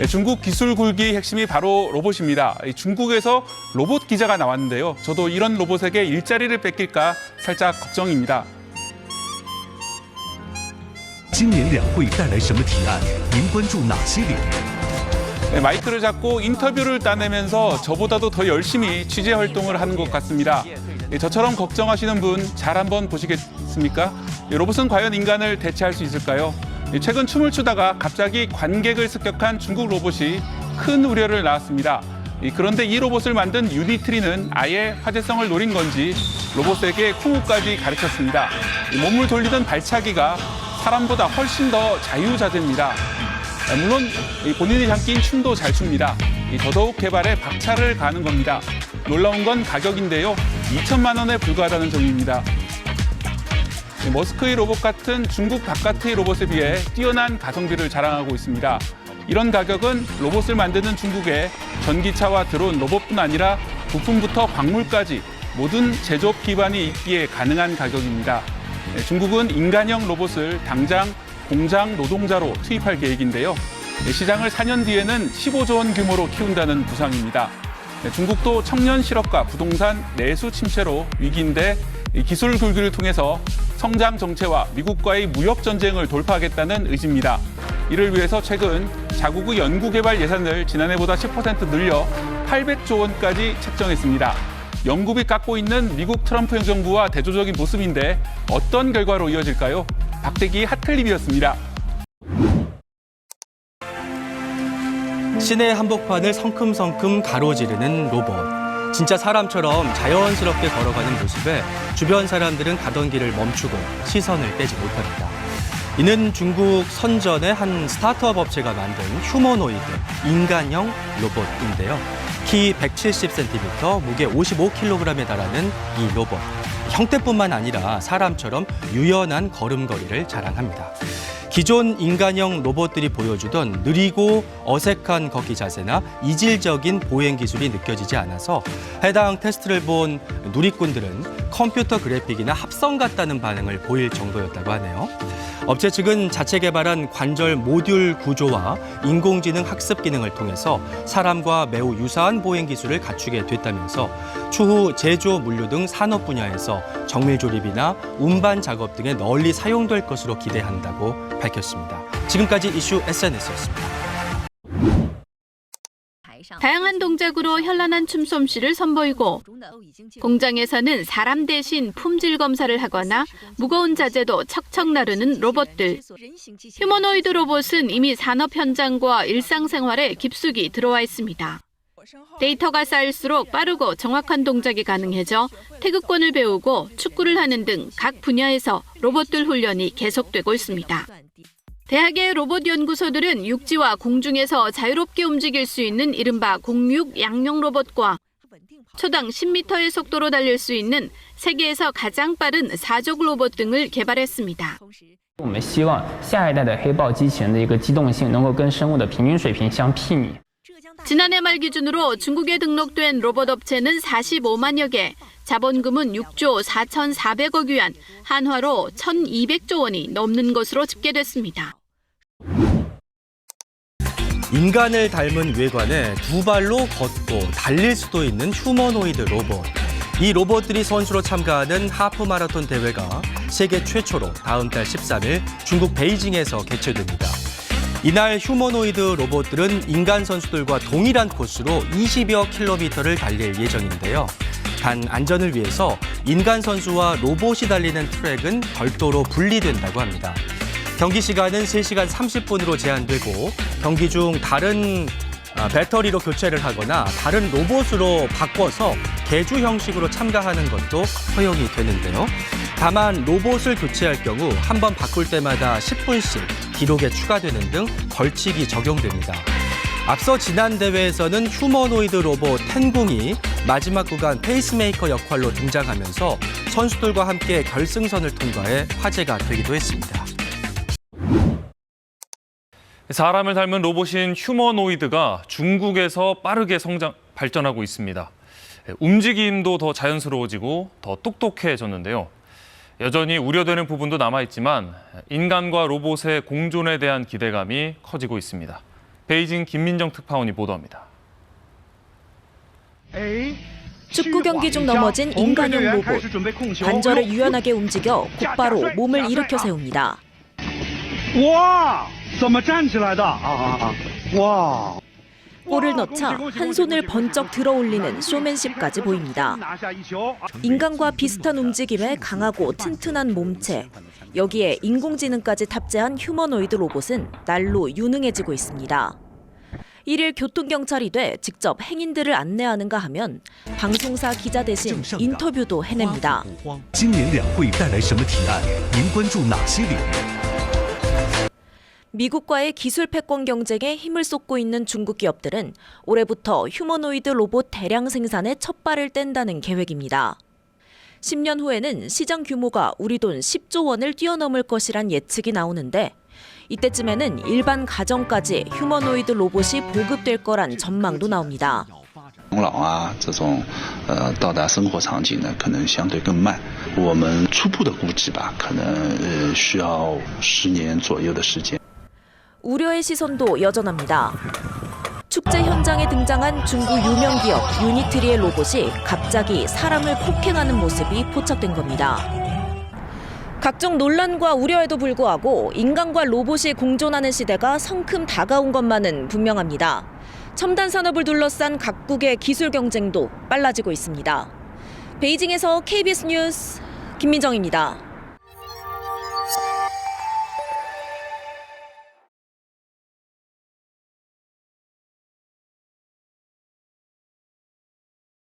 중국 기술 굴기 핵심이 바로 로봇입니다. 중국에서 로봇 기자가 나왔는데요. 저도 이런 로봇에게 일자리를 뺏길까 살짝 걱정입니다. 今年两会带来什么提案？您关注哪些领域？ 마이크를 잡고 인터뷰를 따내면서 저보다도 더 열심히 취재 활동을 하는 것 같습니다. 저처럼 걱정하시는 분 잘 한번 보시겠습니까? 로봇은 과연 인간을 대체할 수 있을까요? 최근 춤을 추다가 갑자기 관객을 습격한 중국 로봇이 큰 우려를 낳았습니다. 그런데 이 로봇을 만든 유니트리는 아예 화제성을 노린 건지 로봇에게 쿵후까지 가르쳤습니다. 몸을 돌리던 발차기가 사람보다 훨씬 더 자유자재입니다. 물론 본인이 장기인 춤도 잘 춥니다. 더더욱 개발에 박차를 가는 겁니다. 놀라운 건 가격인데요. 2천만 원에 불과하다는 점입니다. 머스크의 로봇 같은 중국 바깥의 로봇에 비해 뛰어난 가성비를 자랑하고 있습니다. 이런 가격은 로봇을 만드는 중국의 전기차와 드론, 로봇뿐 아니라 부품부터 광물까지 모든 제조업 기반이 있기에 가능한 가격입니다. 중국은 인간형 로봇을 당장 공장 노동자로 투입할 계획인데요. 시장을 4년 뒤에는 15조 원 규모로 키운다는 구상입니다. 중국도 청년 실업과 부동산 내수 침체로 위기인데 기술 굴기를 통해서 성장 정체와 미국과의 무역 전쟁을 돌파하겠다는 의지입니다. 이를 위해서 최근 자국의 연구개발 예산을 지난해보다 10% 늘려 800조 원까지 책정했습니다. 연구비 깎고 있는 미국 트럼프 행정부와 대조적인 모습인데 어떤 결과로 이어질까요? 박대기 핫클립이었습니다. 시내 한복판을 성큼성큼 가로지르는 로봇. 진짜 사람처럼 자연스럽게 걸어가는 모습에 주변 사람들은 가던 길을 멈추고 시선을 떼지 못합니다. 이는 중국 선전의 한 스타트업 업체가 만든 휴머노이드, 인간형 로봇인데요. 키 170cm, 무게 55kg에 달하는 이 로봇. 형태뿐만 아니라 사람처럼 유연한 걸음걸이를 자랑합니다. 기존 인간형 로봇들이 보여주던 느리고 어색한 걷기 자세나 이질적인 보행 기술이 느껴지지 않아서 해당 테스트를 본 누리꾼들은 컴퓨터 그래픽이나 합성 같다는 반응을 보일 정도였다고 하네요. 업체 측은 자체 개발한 관절 모듈 구조와 인공지능 학습 기능을 통해서 사람과 매우 유사한 보행 기술을 갖추게 됐다면서 추후 제조, 물류 등 산업 분야에서 정밀 조립이나 운반 작업 등에 널리 사용될 것으로 기대한다고 밝혔습니다. 지금까지 이슈 SNS였습니다. 다양한 동작으로 현란한 춤솜씨를 선보이고 공장에서는 사람 대신 품질 검사를 하거나 무거운 자재도 척척 나르는 로봇들. 휴머노이드 로봇은 이미 산업 현장과 일상생활에 깊숙이 들어와 있습니다. 데이터가 쌓일수록 빠르고 정확한 동작이 가능해져 태극권을 배우고 축구를 하는 등 각 분야에서 로봇들 훈련이 계속되고 있습니다. 대학의 로봇 연구소들은 육지와 공중에서 자유롭게 움직일 수 있는 이른바 공육 양용 로봇과 초당 10m의 속도로 달릴 수 있는 세계에서 가장 빠른 사족 로봇 등을 개발했습니다. 我们希望下一代的黑豹机器人的一个机动性能够跟生物的平均水平相媲美。 지난해 말 기준으로 중국에 등록된 로봇 업체는 45만여 개, 자본금은 6조 4,400억 위안, 한화로 1,200조 원이 넘는 것으로 집계됐습니다. 인간을 닮은 외관에 두 발로 걷고 달릴 수도 있는 휴머노이드 로봇. 이 로봇들이 선수로 참가하는 하프 마라톤 대회가 세계 최초로 다음 달 13일 중국 베이징에서 개최됩니다. 이날 휴머노이드 로봇들은 인간 선수들과 동일한 코스로 20여 킬로미터를 달릴 예정인데요. 단 안전을 위해서 인간 선수와 로봇이 달리는 트랙은 별도로 분리된다고 합니다. 경기 시간은 3시간 30분으로 제한되고 경기 중 다른 배터리로 교체를 하거나 다른 로봇으로 바꿔서 개주 형식으로 참가하는 것도 허용이 되는데요. 다만 로봇을 교체할 경우 한 번 바꿀 때마다 10분씩 기록에 추가되는 등 벌칙이 적용됩니다. 앞서 지난 대회에서는 휴머노이드 로봇 텐궁이 마지막 구간 페이스메이커 역할로 등장하면서 선수들과 함께 결승선을 통과해 화제가 되기도 했습니다. 사람을 닮은 로봇인 휴머노이드가 중국에서 빠르게 발전하고 있습니다. 움직임도 더 자연스러워지고 더 똑똑해졌는데요. 여전히 우려되는 부분도 남아있지만 인간과 로봇의 공존에 대한 기대감이 커지고 있습니다. 베이징 김민정 특파원이 보도합니다. 축구 경기 중 넘어진 인간형 로봇. 관절을 유연하게 움직여 곧바로 몸을 일으켜 세웁니다. 골을 넣자 한 손을 번쩍 들어 올리는 쇼맨십까지 보입니다. 인간과 비슷한 움직임에 강하고 튼튼한 몸체, 여기에 인공지능까지 탑재한 휴머노이드 로봇은 날로 유능해지고 있습니다. 1일 교통경찰이 돼 직접 행인들을 안내하는가 하면 방송사 기자 대신 인터뷰도 해냅니다. 今年两会带来什么提案？您关注哪些领域？ 미국과의 기술 패권 경쟁에 힘을 쏟고 있는 중국 기업들은 올해부터 휴머노이드 로봇 대량 생산에 첫 발을 뗀다는 계획입니다. 10년 후에는 시장 규모가 우리 돈 10조 원을 뛰어넘을 것이란 예측이 나오는데 이때쯤에는 일반 가정까지 휴머노이드 로봇이 보급될 거란 전망도 나옵니다. 养老啊，这种到达生活场景呢，可能相对更慢。我们初步的估计吧，可能需要10年左右的时间。 우려의 시선도 여전합니다. 축제 현장에 등장한 중국 유명 기업 유니트리의 로봇이 갑자기 사람을 폭행하는 모습이 포착된 겁니다. 각종 논란과 우려에도 불구하고 인간과 로봇이 공존하는 시대가 성큼 다가온 것만은 분명합니다. 첨단 산업을 둘러싼 각국의 기술 경쟁도 빨라지고 있습니다. 베이징에서 KBS 뉴스 김민정입니다.